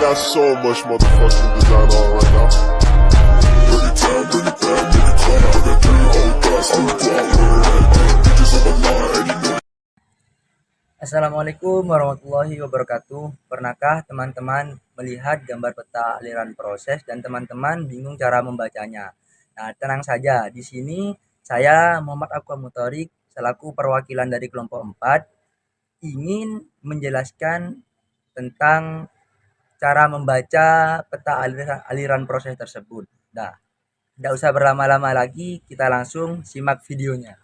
got so much motherfucking design on right now. Bring it down, bring it down, make it clap. I got 3 old guys, I'm the guap, bitches on my line, and you know. Assalamualaikum warahmatullahi wabarakatuh. Pernahkah teman-teman melihat gambar peta aliran proses dan teman-teman bingung cara membacanya? Nah, tenang saja. Di sini saya Muhammad Aqwa Muthorik selaku perwakilan dari kelompok 4 ingin menjelaskan tentang cara membaca peta aliran proses tersebut. Nah, tidak usah berlama-lama lagi, kita langsung simak videonya.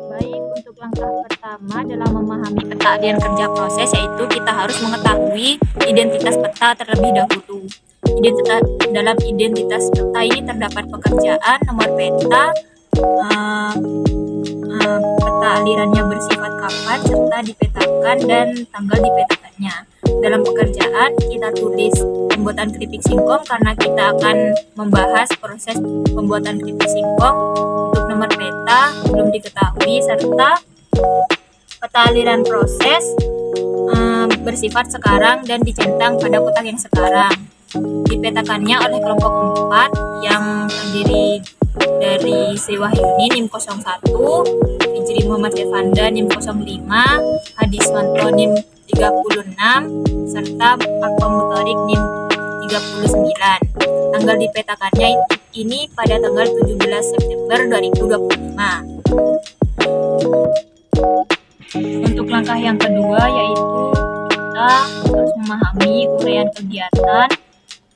Baik, untuk langkah pertama dalam memahami peta aliran kerja proses yaitu kita harus mengetahui identitas peta terlebih dahulu. Dalam identitas peta ini terdapat pekerjaan, nomor peta, peta alirannya bersifat kapan serta dipetakan dan tanggal dipetakannya. Dalam pekerjaan kita tulis pembuatan keripik singkong karena kita akan membahas proses pembuatan keripik singkong. Untuk nomor peta belum diketahui serta peta aliran proses bersifat sekarang dan dicentang pada kotak yang sekarang. Dipetakannya oleh kelompok 4 yang terdiri dari Sri Wahyuni NIM 01, Fijri Muhammad Devanda NIM 05, Hadiswanto NIM 36, serta Aqwa Muthorik NIM 39. Tanggal dipetakannya ini pada tanggal 17 September 2025. Untuk langkah yang kedua yaitu kita harus memahami uraian kegiatan.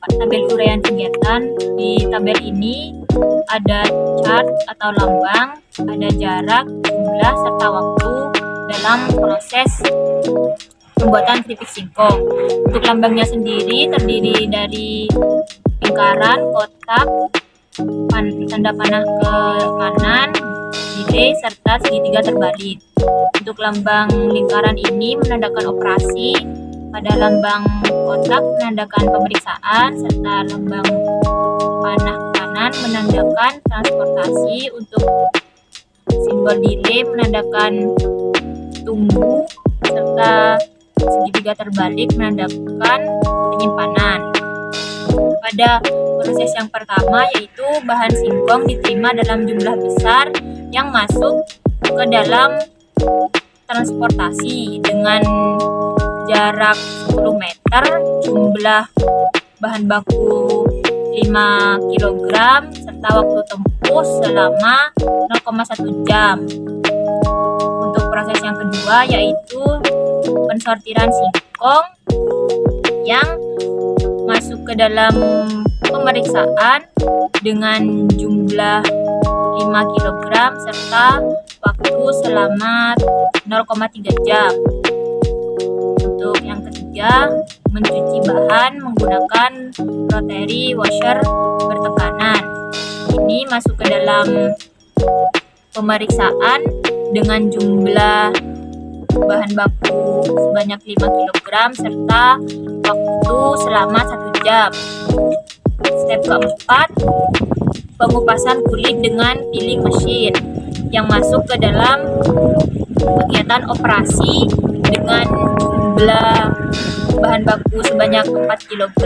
Tabel uraian kegiatan. Di tabel ini ada chart atau lambang, ada jarak, jumlah, serta waktu dalam proses pembuatan keripik singkong. Untuk lambangnya sendiri terdiri dari lingkaran, kotak, tanda panah ke kanan, delay, serta segitiga terbalik. Untuk lambang lingkaran ini menandakan operasi, pada lambang kotak menandakan pemeriksaan, serta lambang panah ke kanan menandakan transportasi. Untuk simbol delay menandakan tunggu, serta segitiga terbalik menandakan penyimpanan. Pada proses yang pertama yaitu bahan singkong diterima dalam jumlah besar yang masuk ke dalam transportasi dengan jarak 10 meter, jumlah bahan baku 5 kg, serta waktu tempuh selama 0,1 jam. Untuk proses yang kedua yaitu pensortiran singkong yang masuk ke dalam pemeriksaan dengan jumlah 5 kg serta waktu selama 0,3 jam. Untuk yang ketiga, mencuci bahan menggunakan rotary washer bertekanan. Ini masuk ke dalam pemeriksaan dengan jumlah bahan baku sebanyak 5 kg serta waktu selama 1 jam. Step keempat, pengupasan kulit dengan peeling mesin yang masuk ke dalam kegiatan operasi dengan jumlah bahan baku sebanyak 4 kg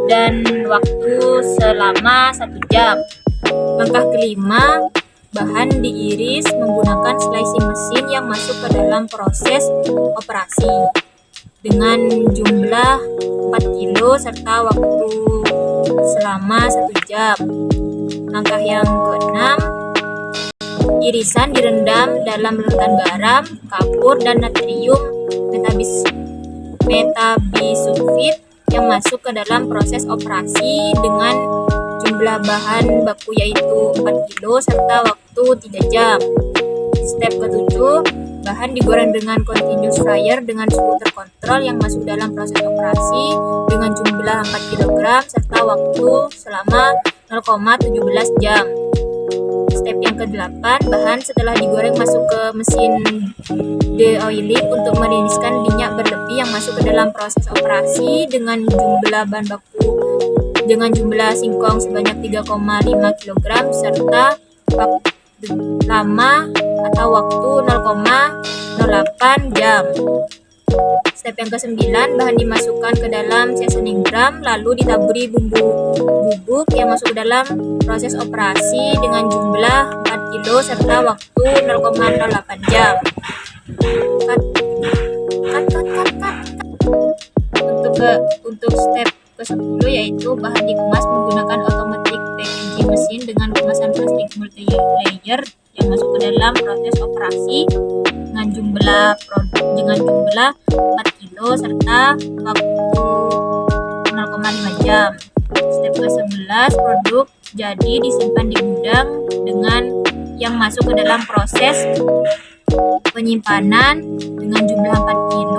dan waktu selama 1 jam. Langkah kelima, bahan diiris menggunakan slicing mesin yang masuk ke dalam proses operasi dengan jumlah 4 kilo serta waktu selama 1 jam. Langkah yang keenam, irisan direndam dalam larutan garam, kapur, dan natrium metabisulfit yang masuk ke dalam proses operasi dengan jumlah bahan baku yaitu 4 kilo serta waktu 3 jam. Step ketujuh, bahan digoreng dengan continuous fryer dengan suhu terkontrol yang masuk dalam proses operasi dengan jumlah 4 kg serta waktu selama 0,17 jam. Step yang ke-8, bahan setelah digoreng masuk ke mesin de-oiling untuk meriniskan minyak berlebih yang masuk ke dalam proses operasi dengan jumlah bahan baku dengan jumlah singkong sebanyak 3,5 kg serta waktu lama atau waktu 0,08 jam. Step yang ke-9, bahan dimasukkan ke dalam seasoning drum, lalu ditaburi bumbu bubuk yang masuk ke dalam proses operasi dengan jumlah 4 kg serta waktu 0,08 jam. Cut. Untuk step ke-10 yaitu bahan dikemas menggunakan automatic packaging mesin dengan kemasan plastik multi layer yang masuk ke dalam proses operasi dengan jumlah 4 kg serta waktu 0,5 jam. Step ke-11, produk jadi disimpan di gudang dengan yang masuk ke dalam proses penyimpanan dengan jumlah 4 kg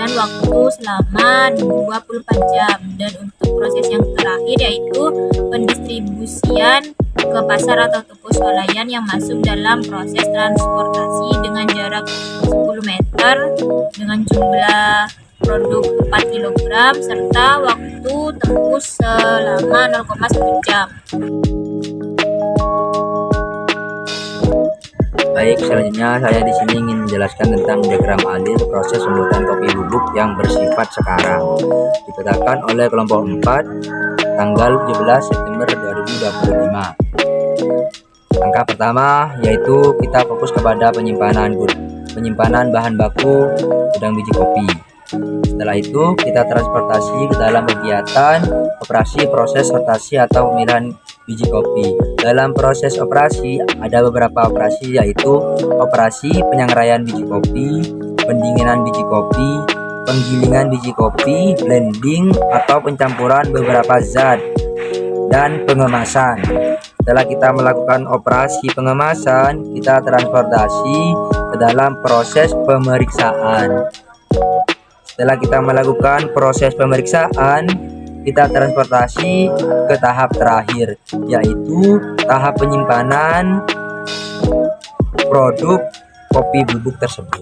dan waktu selama 24 jam. Dan untuk proses yang terakhir yaitu pendistribusian ke pasar atau toko swalayan yang masuk dalam proses transportasi dengan jarak 10 meter dengan jumlah produk 4 kg serta waktu tempuh selama 0,1 jam. Baik, selanjutnya saya di sini ingin menjelaskan tentang diagram alur proses pembuatan kopi bubuk yang bersifat sekarang. Dipetakan oleh kelompok 4 tanggal 17 September 2025. Langkah pertama yaitu kita fokus kepada penyimpanan bahan baku gudang biji kopi. Setelah itu kita transportasi ke dalam kegiatan operasi proses sortasi atau pemilihan biji kopi. Dalam proses operasi ada beberapa operasi yaitu operasi penyangraian biji kopi, pendinginan biji kopi, penggilingan biji kopi, blending atau pencampuran beberapa zat, dan pengemasan. Setelah kita melakukan operasi pengemasan, kita transportasi ke dalam proses pemeriksaan. Setelah kita melakukan proses pemeriksaan, kita transportasi ke tahap terakhir, yaitu tahap penyimpanan produk kopi bubuk tersebut.